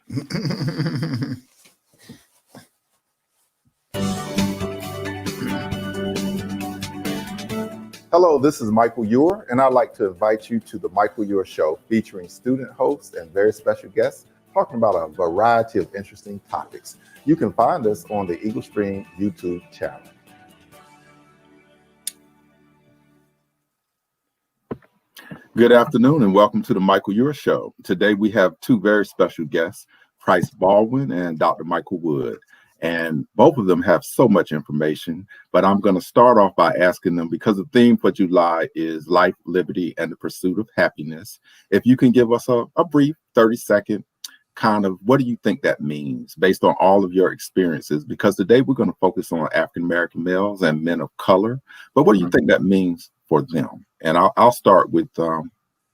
Hello, this is Michael Eure, and I'd like to invite you to the Michael Eure Show, featuring student hosts and very special guests talking about a variety of interesting topics. You can find us on the Eagle Stream YouTube channel. Good afternoon and welcome to the Michael Eure Show. Today we have two very special guests, Pryce Baldwin and Dr. Michael Wood. And both of them have so much information, but I'm going to start off by asking them, because the theme for July is life, liberty, and the pursuit of happiness. If you can give us a brief 30-second kind of, what do you think that means based on all of your experiences? Because today we're going to focus on African-American males and men of color, but what do you think that means for them? And I'll start with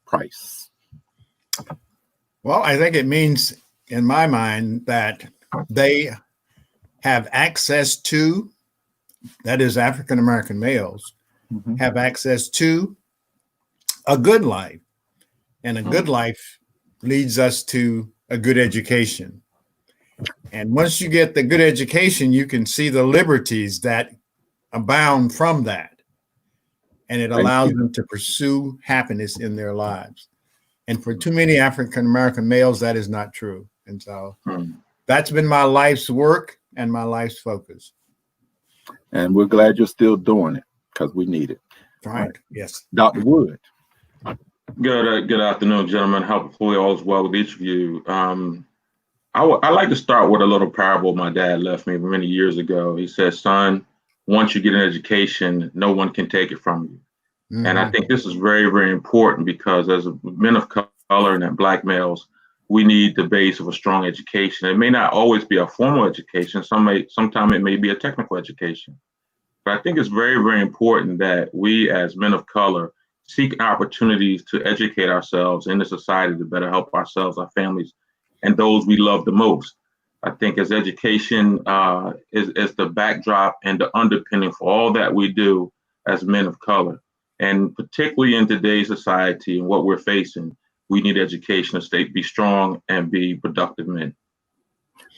Pryce. Well, I think it means, in my mind, that they have access to, that is African-American males, have access to a good life. And a good life leads us to a good education. And once you get the good education, you can see the liberties that abound from that. And it allows them to pursue happiness in their lives. And for too many African-American males, that is not true. And so that's been my life's work and my life's focus. And we're glad you're still doing it because we need it. Right. Yes. Dr. Wood. Good afternoon, gentlemen. Hopefully all is well with each of you. I like to start with a little parable my dad left me many years ago. He said, son, once you get an education, no one can take it from you. And I think this is very, very important because as men of color and Black males, we need the base of a strong education. It may not always be a formal education. Sometimes it may be a technical education. But I think it's very, very important that we as men of color seek opportunities to educate ourselves in the society to better help ourselves, our families, and those we love the most. I think as education is the backdrop and the underpinning for all that we do as men of color. And particularly in today's society and what we're facing, we need education to be strong and be productive men.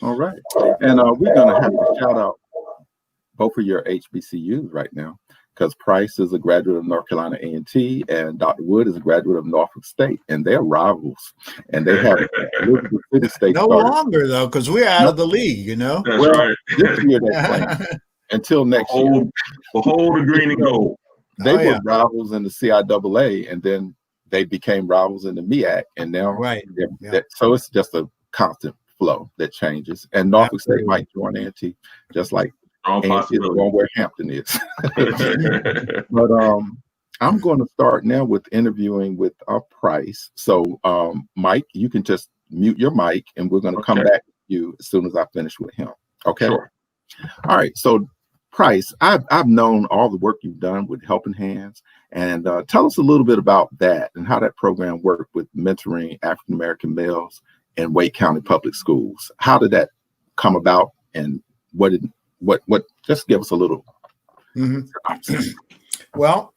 All right. And we're going to have to shout out both of your HBCUs right now, because Pryce is a graduate of North Carolina A&T and Dr. Wood is a graduate of Norfolk State, and they're rivals. And they have City State no started. Longer, though, because we're out of the league, you know? That's right. This year they're playing. Until next year. Behold the green and gold. They were rivals in the CIAA, and then they became rivals in the MEAC, and now so it's just a constant flow that changes. And Norfolk State might join A&T, just like A&T is going where Hampton is. But I'm going to start now with interviewing with Pryce. So Mike, you can just mute your mic, and we're going to come back to you as soon as I finish with him. Okay. Sure. All right. So Pryce, I've known all the work you've done with Helping Hands, and tell us a little bit about that and how that program worked with mentoring African-American males in Wake County Public Schools. How did that come about, and what just give us a little. Well,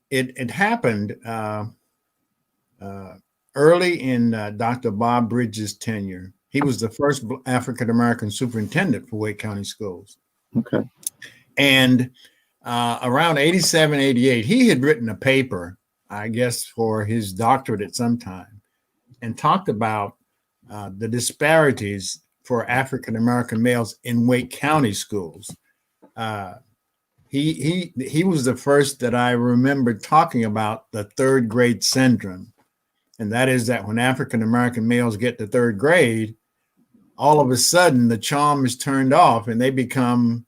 it happened early in Dr. Bob Bridges' tenure. He was the first African-American superintendent for Wake County Schools. Okay. And around 87, 88, he had written a paper, I guess, for his doctorate at some time, and talked about the disparities for African-American males in Wake County schools. He was the first that I remember talking about the third grade syndrome. And that is that when African-American males get to third grade, all of a sudden the charm is turned off and they become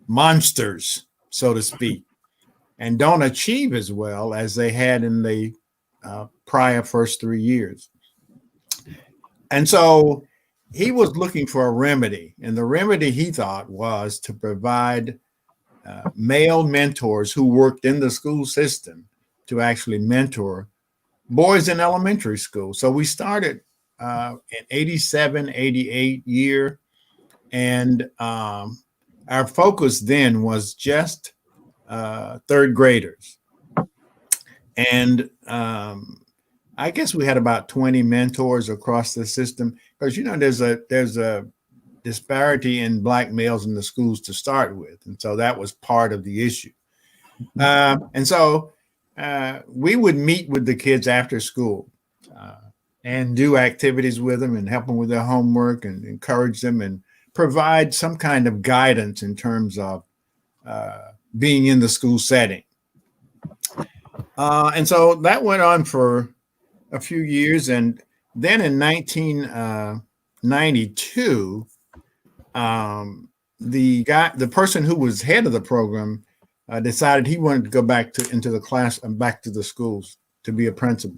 monsters, so to speak, and don't achieve as well as they had in the prior first 3 years. And so he was looking for a remedy, and the remedy he thought was to provide male mentors who worked in the school system to actually mentor boys in elementary school. So we started in 87, 88 year, and our focus then was just third graders. And I guess we had about 20 mentors across the system because, there's a disparity in Black males in the schools to start with. And so that was part of the issue. And so we would meet with the kids after school and do activities with them and help them with their homework and encourage them and provide some kind of guidance in terms of being in the school setting. And so that went on for a few years. And then in 1992, the person who was head of the program decided he wanted to go back into the class and back to the schools to be a principal.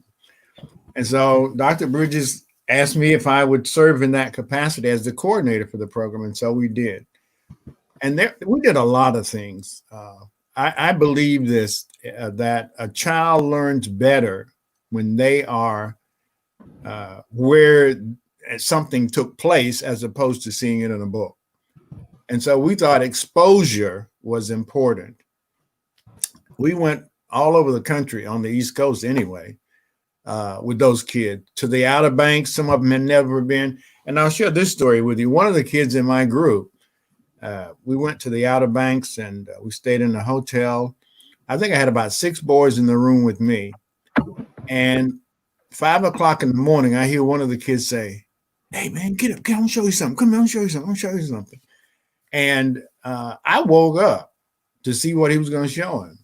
And so Dr. Bridges asked me if I would serve in that capacity as the coordinator for the program. And so we did. And we did a lot of things. I believe this, that a child learns better when they are where something took place as opposed to seeing it in a book. And so we thought exposure was important. We went all over the country on the East Coast anyway, with those kids to the Outer Banks. Some of them had never been. And I'll share this story with you. One of the kids in my group, we went to the Outer Banks and we stayed in a hotel. I think I had about 6 boys in the room with me. And 5 o'clock in the morning, I hear one of the kids say, "Hey man, get up, I'm gonna show you something. Come on, I'm gonna show you something. And I woke up to see what he was going to show him.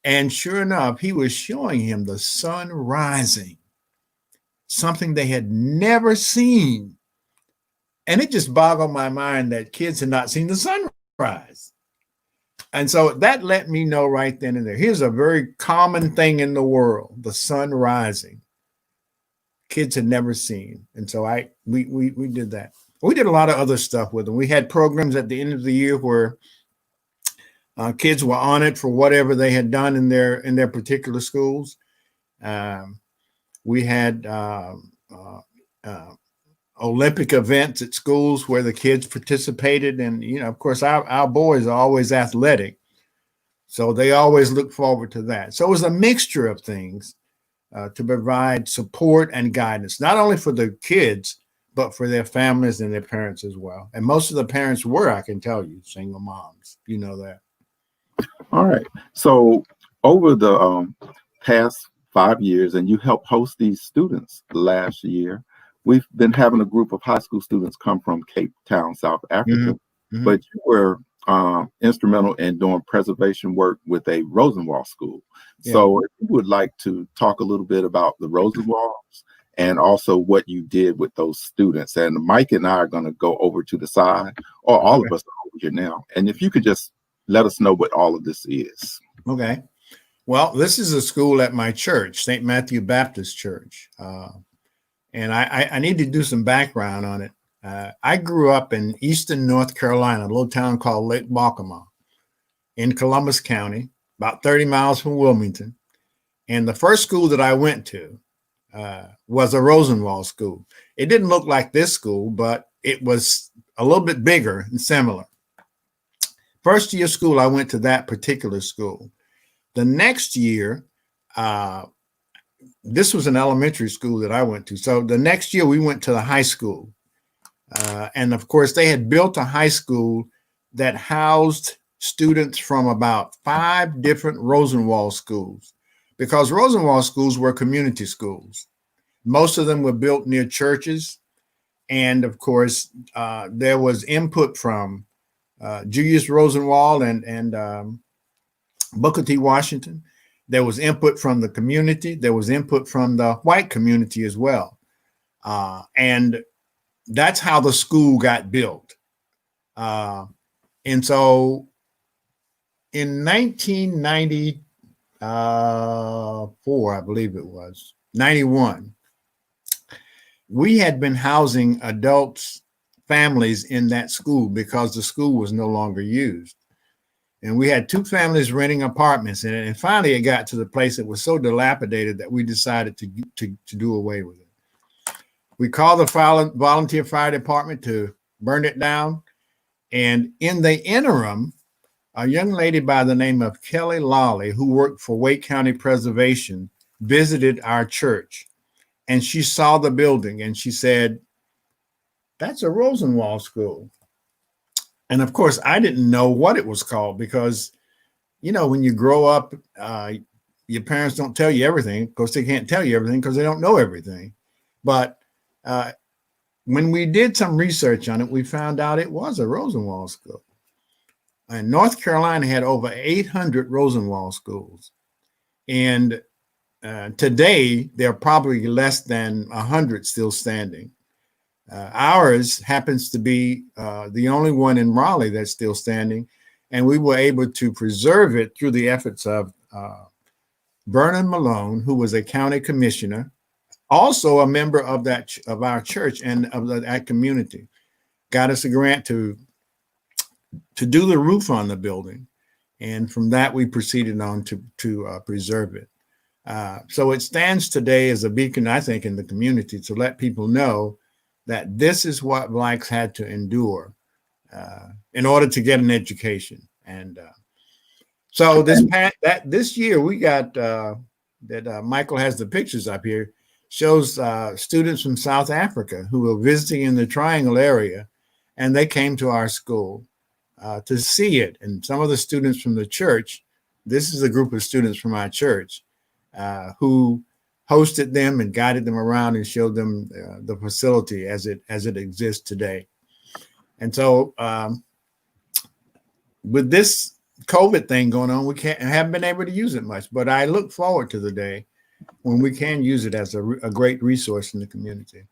And sure enough, he was showing him the sun rising, something they had never seen. And it just boggled my mind that kids had not seen the sunrise. And so that let me know right then and there. Here's a very common thing in the world, the sun rising. Kids had never seen. And so we did that. We did a lot of other stuff with them. We had programs at the end of the year where kids were honored for whatever they had done in their particular schools. We had Olympic events at schools where the kids participated. And, of course, our boys are always athletic. So they always look forward to that. So it was a mixture of things to provide support and guidance, not only for the kids, but for their families and their parents as well. And most of the parents were, I can tell you, single moms. You know that. All right. So over the past 5 years, and you helped host these students last year, we've been having a group of high school students come from Cape Town, South Africa. Mm-hmm. But you were instrumental in doing preservation work with a Rosenwald School. Yeah. So if you would like to talk a little bit about the Rosenwalds and also what you did with those students. And Mike and I are going to go over to the side, or all of us are over here now. And if you could just let us know what all of this is. Okay. Well, this is a school at my church, St. Matthew Baptist Church. And I need to do some background on it. I grew up in eastern North Carolina, a little town called Lake Baltimore in Columbus County, about 30 miles from Wilmington. And the first school that I went to was a Rosenwald School. It didn't look like this school, but it was a little bit bigger and similar. First year school, I went to that particular school. The next year, this was an elementary school that I went to. So the next year we went to the high school. And of course, they had built a high school that housed students from about 5 different Rosenwald schools, because Rosenwald schools were community schools. Most of them were built near churches. And of course, there was input from Julius Rosenwald and Booker T. Washington. There was input from the community. There was input from the white community as well. And that's how the school got built. And so in 1994, I believe it was, 91, we had been housing adults, families in that school because the school was no longer used. And we had 2 families renting apartments in it. And finally, it got to the place that was so dilapidated that we decided to do away with it. We called the volunteer fire department to burn it down. And in the interim, a young lady by the name of Kelly Lawley, who worked for Wake County Preservation, visited our church, and she saw the building, and she said, "That's a Rosenwald School." And of course, I didn't know what it was called because, when you grow up, your parents don't tell you everything. Of course, they can't tell you everything because they don't know everything. But when we did some research on it, we found out it was a Rosenwald School. And North Carolina had over 800 Rosenwald schools. And today, there are probably less than 100 still standing. Ours happens to be the only one in Raleigh that's still standing. And we were able to preserve it through the efforts of Vernon Malone, who was a county commissioner, also a member of our church and of that community. Got us a grant to do the roof on the building. And from that, we proceeded on to preserve it. So it stands today as a beacon, I think, in the community to let people know that this is what Blacks had to endure in order to get an education. And so this year we got that Michael has the pictures up here, shows students from South Africa who were visiting in the Triangle area, and they came to our school to see it. And some of the students from the church, this is a group of students from our church who hosted them and guided them around and showed them the facility as it exists today. And so with this COVID thing going on, we haven't been able to use it much, but I look forward to the day when we can use it as a great resource in the community.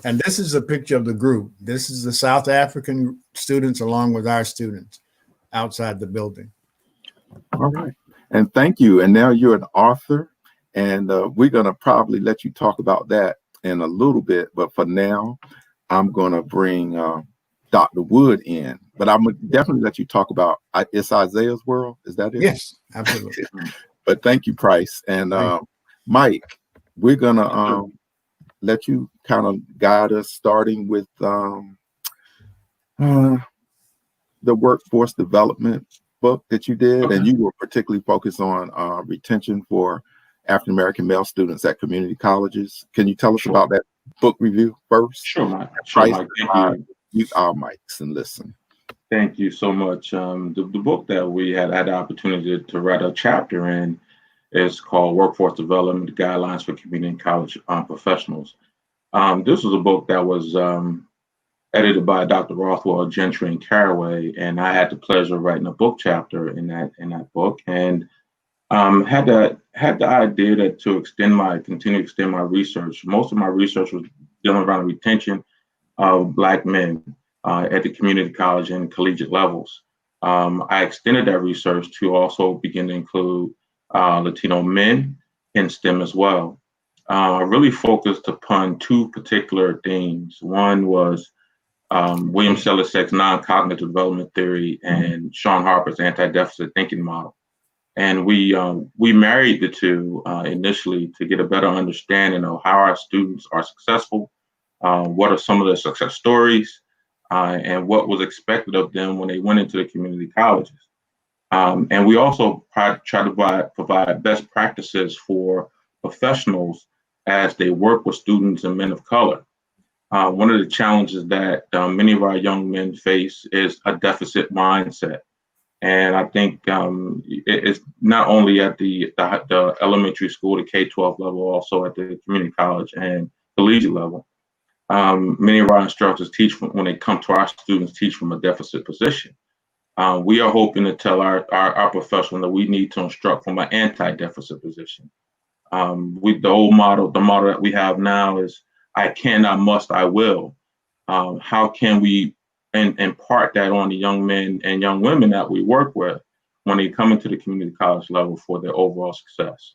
And this is a picture of the group. This is the South African students along with our students outside the building. All right. And thank you. And now you're an author, and we're going to probably let you talk about that in a little bit. But for now, I'm going to bring Dr. Wood in. But I'm going to definitely let you talk about It's Isaiah's World. Is that it? Yes, absolutely. But thank you, Pryce. And Mike, we're going to let you kind of guide us, starting with the workforce development book that you did. Okay. And you were particularly focused on retention for African-American male students at community colleges. Can you tell us about that book review first? Sure, Mike. Sure, Mike. Thank you. Use our mics and listen. Thank you so much. The book that we had the opportunity to write a chapter in is called Workforce Development Guidelines for Community College Professionals. This was a book that was edited by Dr. Rothwell, Gentry, and Caraway, and I had the pleasure of writing a book chapter in that book, and had the idea to continue to extend my research. Most of my research was dealing around retention of Black men at the community college and collegiate levels. I extended that research to also begin to include Latino men in STEM as well. I really focused upon two particular themes. One was William Selisek's non-cognitive development theory and Sean Harper's anti-deficit thinking model. And we married the two initially to get a better understanding of how our students are successful, what are some of their success stories, and what was expected of them when they went into the community colleges. And we also try to provide best practices for professionals as they work with students and men of color. One of the challenges that many of our young men face is a deficit mindset. And I think it's not only at the elementary school, the K-12 level, also at the community college and collegiate level. Many of our instructors when they come to our students, teach from a deficit position. We are hoping to tell our professionals that we need to instruct from an anti-deficit position. The model that we have now is I can, I must, I will. How can we impart that on the young men and young women that we work with when they come into the community college level for their overall success?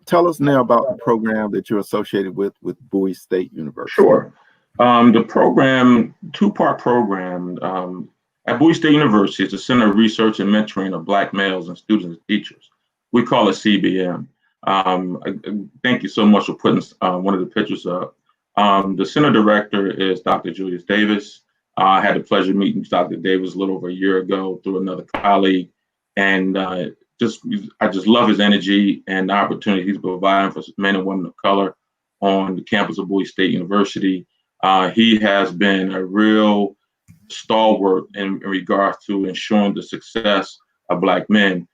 Tell us now about the program that you're associated with Bowie State University. Sure. The program, two-part program at Bowie State University is the Center of Research and Mentoring of Black Males and Students and Teachers. We call it CBM. Thank you so much for putting one of the pictures up. The center director is Dr. Julius Davis. I had the pleasure of meeting Dr. Davis a little over a year ago through another colleague. And I just love his energy and the opportunity he's providing for men and women of color on the campus of Bowie State University. He has been a real stalwart in regards to ensuring the success of Black men.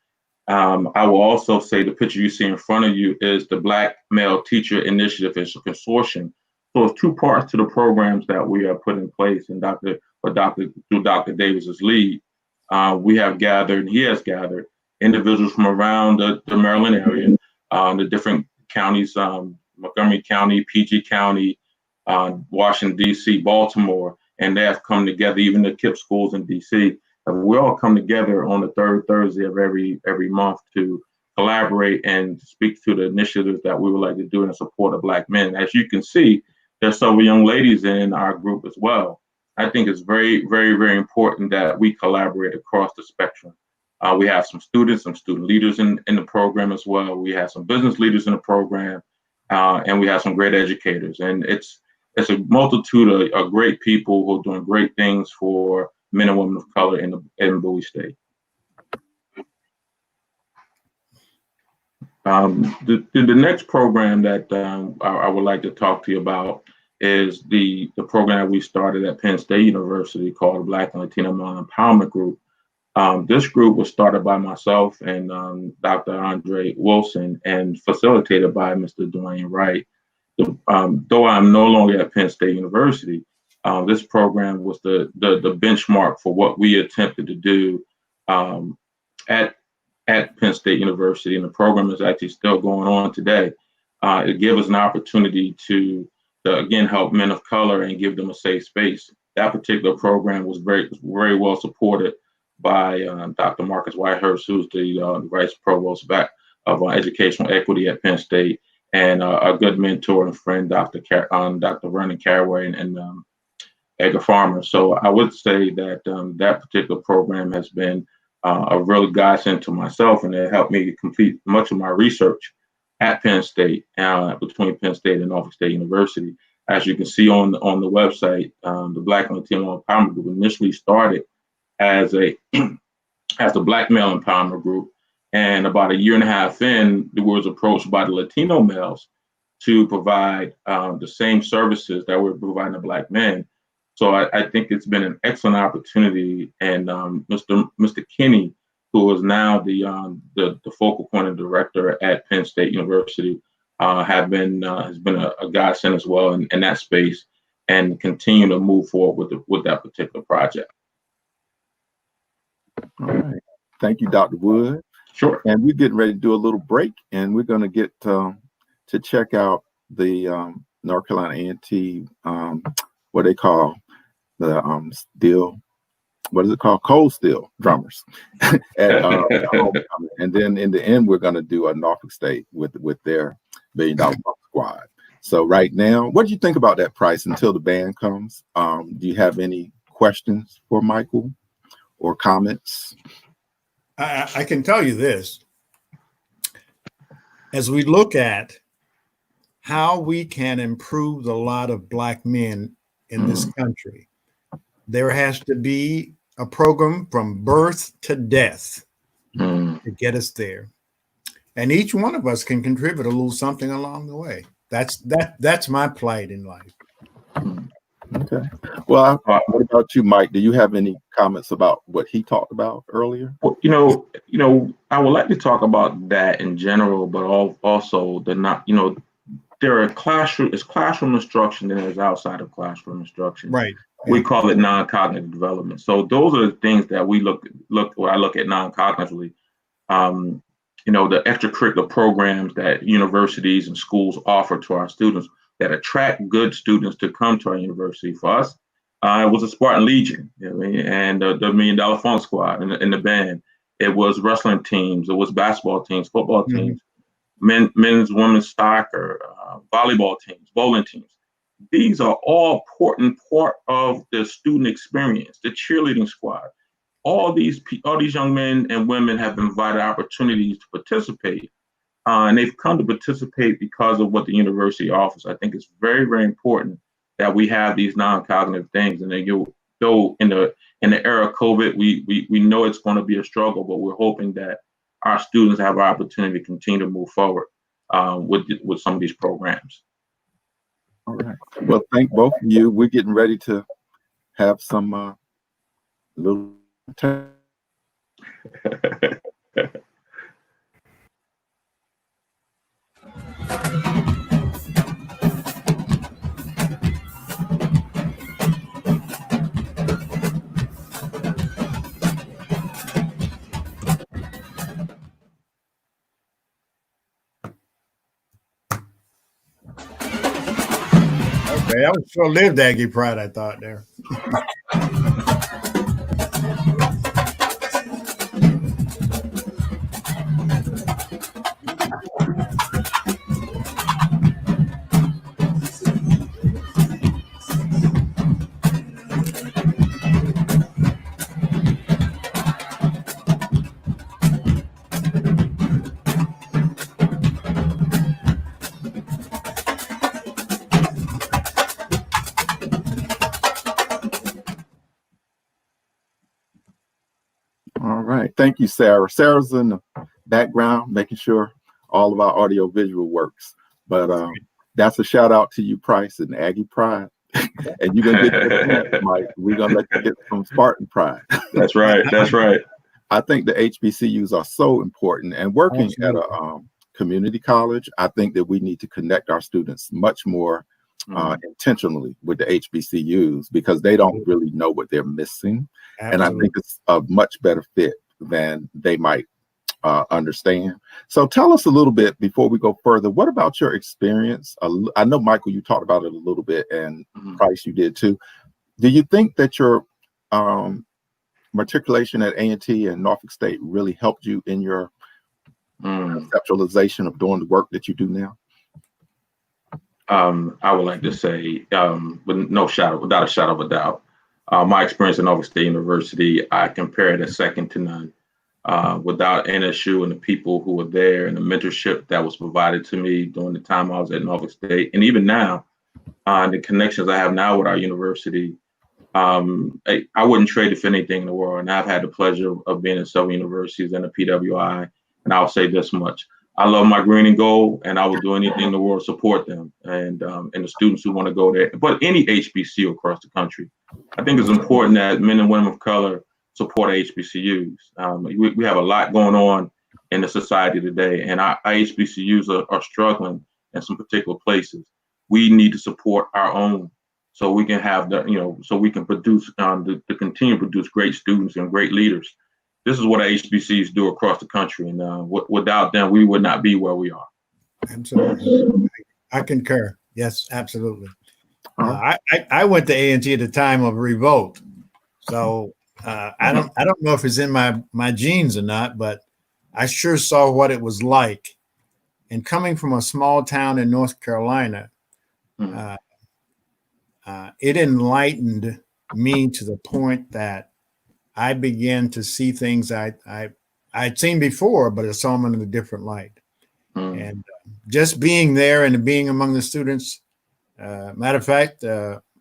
I will also say the picture you see in front of you is the Black Male Teacher Initiative. It's a consortium. So it's two parts to the programs that we have put in place, and through Dr. Davis's lead, we have gathered, he has gathered individuals from around the Maryland area, the different counties, Montgomery County, PG County, Washington, D.C., Baltimore, and they have come together, even the KIPP schools in D.C. We all come together on the third Thursday of every month to collaborate and speak to the initiatives that we would like to do in support of Black men. As you can see, there's several young ladies in our group as well. I think it's very, very, very important that we collaborate across the spectrum. We have some students, some student leaders in the program as well. We have some business leaders in the program, and we have some great educators. And it's a multitude of great people who are doing great things for men and women of color in Bowie State. The next program that I would like to talk to you about is the program that we started at Penn State University called the Black and Latino Male Empowerment Group. This group was started by myself and Dr. Andre Wilson and facilitated by Mr. Dwayne Wright. Though I'm no longer at Penn State University, this program was the benchmark for what we attempted to do at Penn State University, and the program is actually still going on today. It gave us an opportunity to again help men of color and give them a safe space. That particular program was very, very well supported by Dr. Marcus Whitehurst, who's the Vice Provost of Educational Equity at Penn State, and a good mentor and friend, Dr. Vernon Caraway and Edgar Farmer. So I would say that that particular program has been a real godsend to myself, and it helped me complete much of my research at Penn State, between Penn State and Norfolk State University. As you can see on the website, the Black and Latino Empowerment Group initially started as the Black Male Empowerment Group, and about a year and a half in, we was approached by the Latino males to provide the same services that we're providing to Black men. So I think it's been an excellent opportunity, and Mr. Kinney, who is now the focal point and director at Penn State University, has been a godsend as well in that space, and continue to move forward with that particular project. All right. Thank you, Dr. Wood. Sure. And we're getting ready to do a little break, and we're going to get to check out the North Carolina A&T, what they call the steel, what is it called? Cold steel drummers. And then in the end, we're going to do a Norfolk State with their $1 billion squad. So right now, what do you think about that, Pryce, until the band comes? Do you have any questions for Michael or comments? I can tell you this. As we look at how we can improve the lot of Black men in this country, there has to be a program from birth to death to get us there. And each one of us can contribute a little something along the way. That's my plight in life. Okay. Well, what about you, Mike? Do you have any comments about what he talked about earlier? Well, I would like to talk about that in general, but also there are classroom instruction and there's outside of classroom instruction. Right. We call it non-cognitive development. So those are the things that we look when I look at non-cognitively. The extracurricular programs that universities and schools offer to our students that attract good students to come to our university. For us, it was a Spartan Legion, and the $1 Million Funk Squad and the band. It was wrestling teams. It was basketball teams, football teams, men's, women's soccer, volleyball teams, bowling teams. These are all important part of the student experience. The cheerleading squad. All these young men and women have been provided opportunities to participate. And they've come to participate because of what the university offers. I think it's very, very important that we have these non-cognitive things. And then though in the era of COVID, we know it's going to be a struggle, but we're hoping that our students have our opportunity to continue to move forward with some of these programs. All right. Well, thank both of you. We're getting ready to have some little time. Okay, that was short-lived Aggie Pride, I thought there. All right. Thank you, Sarah. Sarah's in the background, making sure all of our audio visual works. But that's a shout out to you, Pryce and Aggie Pride. And you're going to get this, Mike. We're going to let you get some Spartan Pride. That's right. That's right. I think the HBCUs are so important. And working at a community college, I think that we need to connect our students much more intentionally with the HBCUs, because they don't really know what they're missing. Absolutely. And I think it's a much better fit than they might understand. So tell us a little bit before we go further. What about your experience? I know, Michael, you talked about it a little bit, and Pryce, you did too. Do you think that your matriculation at A&T and Norfolk State really helped you in your conceptualization of doing the work that you do now? I would like to say, without a shadow of a doubt, my experience at Norfolk State University, I compare it as second to none. Without NSU and the people who were there and the mentorship that was provided to me during the time I was at Norfolk State, and even now, the connections I have now with our university, I wouldn't trade it for anything in the world. And I've had the pleasure of being at several universities and the PWI, and I'll say this much. I love my green and gold, and I will do anything in the world to support them and the students who want to go there. But any HBCU across the country, I think it's important that men and women of color support HBCUs. We have a lot going on in the society today, and our HBCUs are struggling in some particular places. We need to support our own, so we can have so we can produce to continue to produce great students and great leaders. This is what HBCUs do across the country, and without them, we would not be where we are. Absolutely, I concur. Yes, absolutely. I went to A&T at the time of revolt, so I don't know if it's in my genes or not, but I sure saw what it was like. And coming from a small town in North Carolina, it enlightened me to the point that I began to see things I'd seen before, but I saw them in a different light. And just being there and being among the students, matter of fact,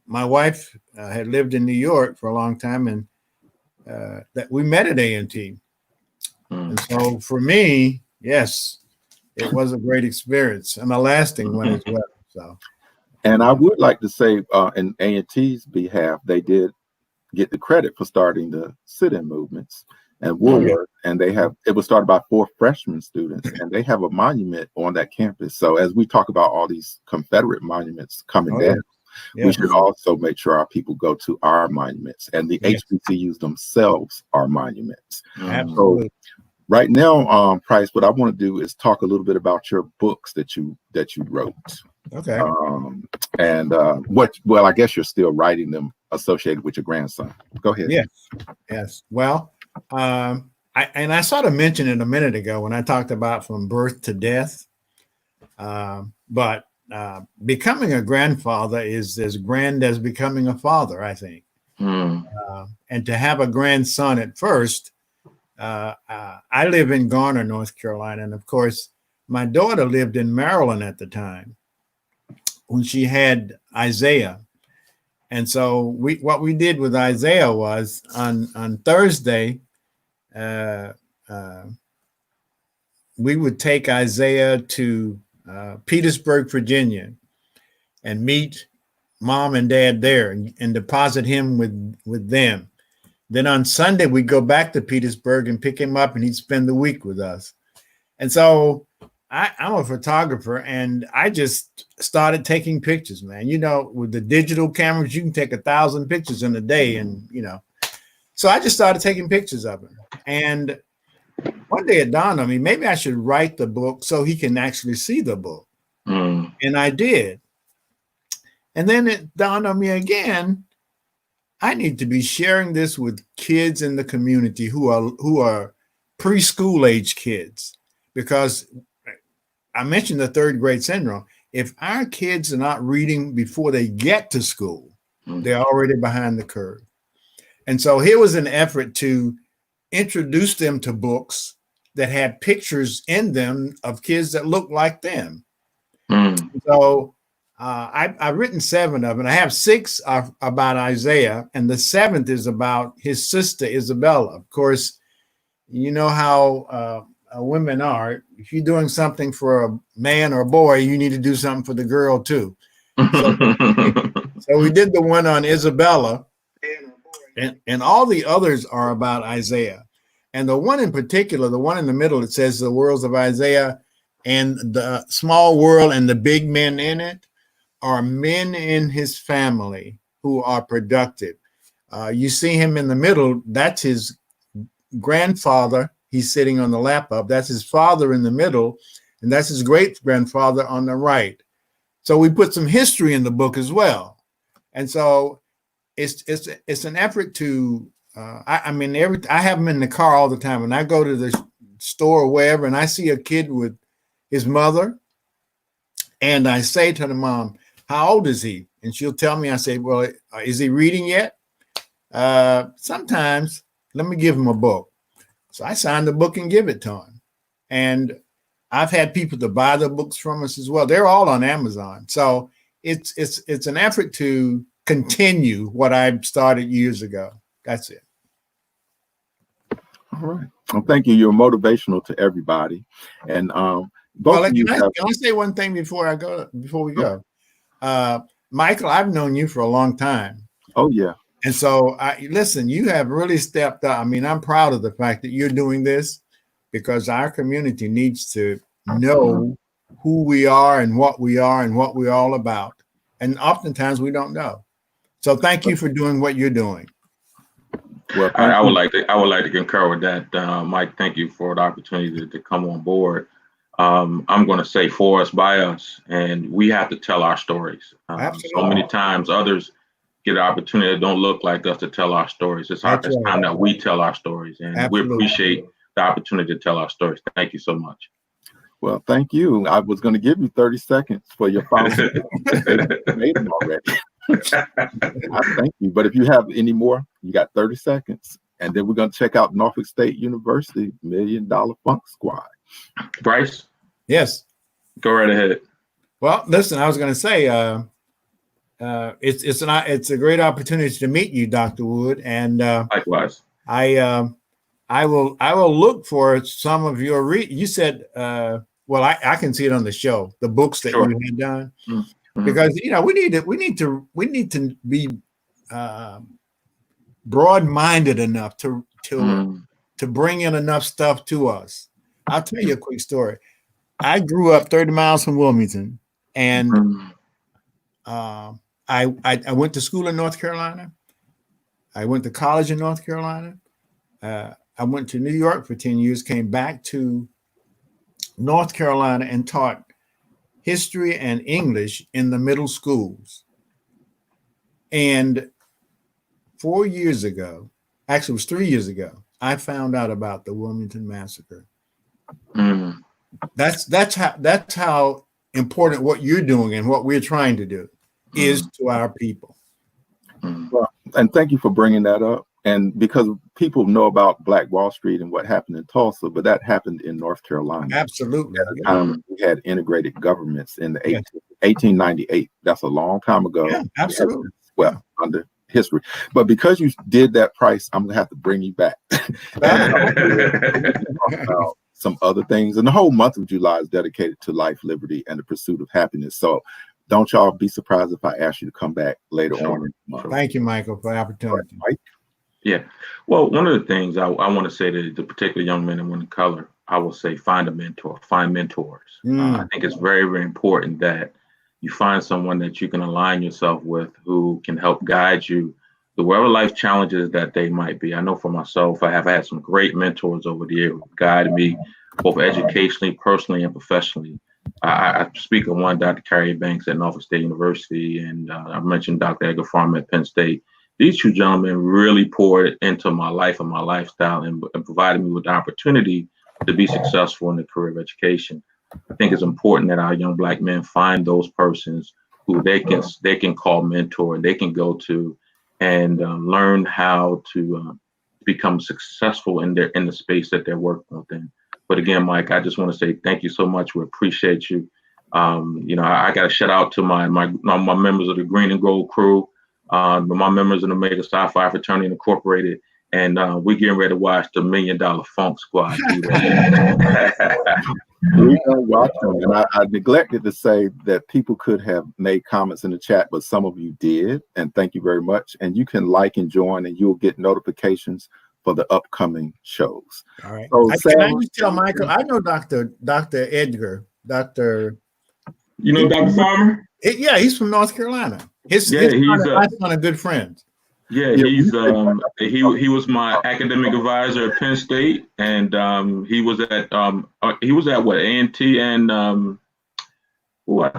my wife had lived in New York for a long time, and that we met at A&T. And so for me, yes, it was a great experience and a lasting one as well. So, and I would like to say, in A&T's behalf, they did get the credit for starting the sit-in movements and Woolworth, and it was started by 4 freshman students, and they have a monument on that campus. So as we talk about all these Confederate monuments coming down, we should also make sure our people go to our monuments, and the HBCUs themselves are monuments. Absolutely. So right now, Pryce, what I want to do is talk a little bit about your books that you wrote. Okay. I guess you're still writing them associated with your grandson. Go ahead. Yes. Well, I sort of mentioned it a minute ago when I talked about from birth to death. But becoming a grandfather is as grand as becoming a father, I think. And to have a grandson at first, I live in Garner, North Carolina. And of course, my daughter lived in Maryland at the time when she had Isaiah. And so what we did with Isaiah was on Thursday, we would take Isaiah to Petersburg, Virginia, and meet mom and dad there and deposit him with them. Then on Sunday, we'd go back to Petersburg and pick him up, and he'd spend the week with us. And so I'm a photographer, and I just started taking pictures, man. You know, with the digital cameras, you can take 1,000 pictures in a day. And, you know, so I just started taking pictures of him. And one day it dawned on me, maybe I should write the book so he can actually see the book. And I did. And then it dawned on me again, I need to be sharing this with kids in the community who are preschool age kids, because I mentioned the third grade syndrome. If our kids are not reading before they get to school, they're already behind the curve. And so here was an effort to introduce them to books that had pictures in them of kids that looked like them. So I've written 7 of them. I have 6 about Isaiah, and the 7th is about his sister, Isabella. Of course, you know how women are. If you're doing something for a man or a boy, you need to do something for the girl too. So we did the one on Isabella, and all the others are about Isaiah. And the one in particular, the one in the middle, it says the worlds of Isaiah, and the small world and the big men in it are men in his family who are productive. You see him in the middle, that's his grandfather. He's sitting on the lap of. That's his father in the middle, and that's his great-grandfather on the right. So we put some history in the book as well. And so it's an effort to, I have them in the car all the time. When I go to the store or wherever, and I see a kid with his mother, and I say to the mom, how old is he? And she'll tell me, I say, well, is he reading yet? Sometimes. Let me give him a book. So I sign the book and give it to him. And I've had people to buy the books from us as well. They're all on Amazon. So it's an effort to continue what I started years ago. That's it. All right. Well, thank you. You're motivational to everybody. And can I say one thing before we go? Michael, I've known you for a long time. Oh, yeah. And so, listen, you have really stepped up. I mean, I'm proud of the fact that you're doing this, because our community needs to know who we are and what we're all about. And oftentimes we don't know. So thank you for doing what you're doing. Well, I would like to concur with that, Mike. Thank you for the opportunity to come on board. I'm going to say for us, by us, and we have to tell our stories. So many times others get an opportunity that don't look like us to tell our stories. It's time that we tell our stories, and we appreciate the opportunity to tell our stories. Thank you so much. Well, thank you. I was going to give you 30 seconds for your final. Made them already. I thank you. But if you have any more, you got 30 seconds. And then we're going to check out Norfolk State University $1 Million Funk Squad. Pryce? Yes. Go right ahead. Well, listen, I was going to say, it's a great opportunity to meet you, Dr. Wood, and likewise. I will look for some of your you said I can see it on the show, the books that you had done, because we need to be broad-minded enough to bring in enough stuff to us. I'll tell you a quick story. I grew up 30 miles from Wilmington, and I went to school in North Carolina. I went to college in North Carolina. I went to New York for 10 years, came back to North Carolina and taught history and English in the middle schools. And 4 years ago, actually it was 3 years ago, I found out about the Wilmington Massacre. That's how important what you're doing and what we're trying to do is to our people. Well, and thank you for bringing that up. And because people know about Black Wall Street and what happened in Tulsa, but that happened in North Carolina. Absolutely. At the time we had integrated governments in the 1898. That's a long time ago. Yeah, absolutely. Well, under history. But because you did that, Pryce, I'm going to have to bring you back. some other things. And the whole month of July is dedicated to life, liberty, and the pursuit of happiness. So don't y'all be surprised if I ask you to come back later on in the month. Thank you, Michael, for the opportunity. Mike? Yeah. Well, one of the things I want to say to the particular young men and women of color, I will say find a mentor, find mentors. I think it's very, very important that you find someone that you can align yourself with who can help guide you through whatever life challenges that they might be. I know for myself, I have had some great mentors over the years who guided me both educationally, personally, and professionally. I speak of one, Dr. Carrie Banks at Norfolk State University, and I mentioned Dr. Edgar Farmer at Penn State. These two gentlemen really poured into my life and my lifestyle and provided me with the opportunity to be successful in the career of education. I think it's important that our young Black men find those persons who they can call mentor and they can go to and learn how to become successful in the space that they're working within. But again, Mike, I just want to say thank you so much. We appreciate you. I got to shout out to my members of the Green and Gold crew, my members of the Omega Psi Phi Fraternity Incorporated, and we're getting ready to watch the $1 Million Funk Squad. We're gonna watch them, and I neglected to say that people could have made comments in the chat, but some of you did, and thank you very much. And you can like and join, and you'll get notifications for the upcoming shows. All right. So, Can I just tell Michael? I know Dr. Edgar. Dr. You know Dr. Farmer? Yeah, he's from North Carolina. His son are good friends. Yeah, he was my academic advisor at Penn State, and he was at what, A&T, and I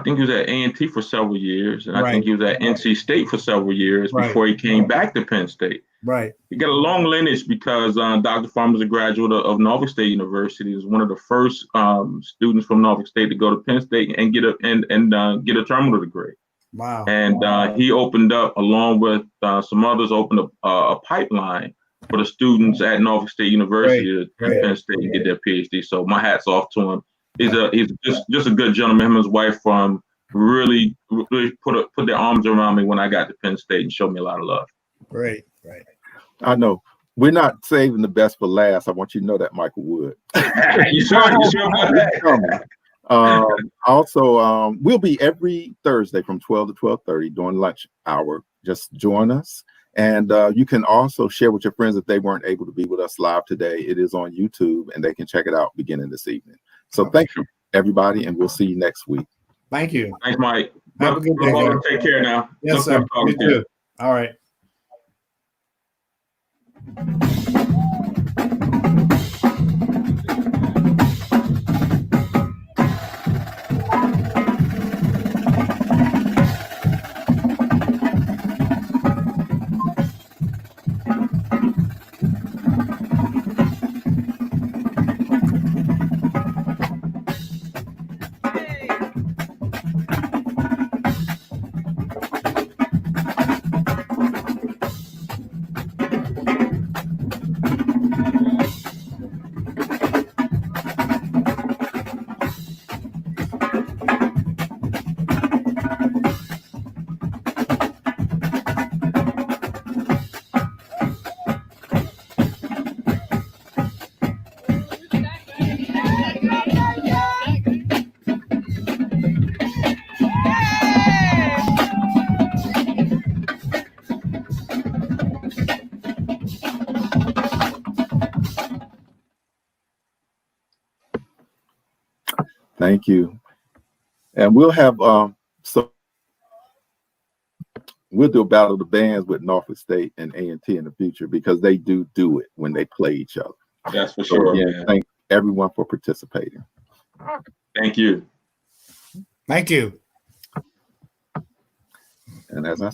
think he was at A&T for several years, and I think he was at NC State for several years before he came back to Penn State. Right. He got a long lineage because Dr. Farmer is a graduate of Norfolk State University. He was one of the first students from Norfolk State to go to Penn State and get a terminal degree. Wow. And he opened up, along with some others, opened up a pipeline for the students at Norfolk State University to Penn State and get their PhD. So my hat's off to him. He's just a good gentleman. Him and his wife really put their arms around me when I got to Penn State and showed me a lot of love. Right. I know we're not saving the best for last. I want you to know that, Michael Wood. You sure about that? Also, we'll be every Thursday from 12 to 12:30 during lunch hour. Just join us. And you can also share with your friends if they weren't able to be with us live today. It is on YouTube, and they can check it out beginning this evening. So thank you, everybody, and we'll see you next week. Thank you. Thanks, Mike. Have a good day, guys. Take care now. Yes, sir. You too. All right. Thank you. And we'll have we'll do a battle of the bands with Norfolk State and A&T in the future, because they do it when they play each other. That's for sure. Again, thank everyone for participating. Thank you. Thank you. And as I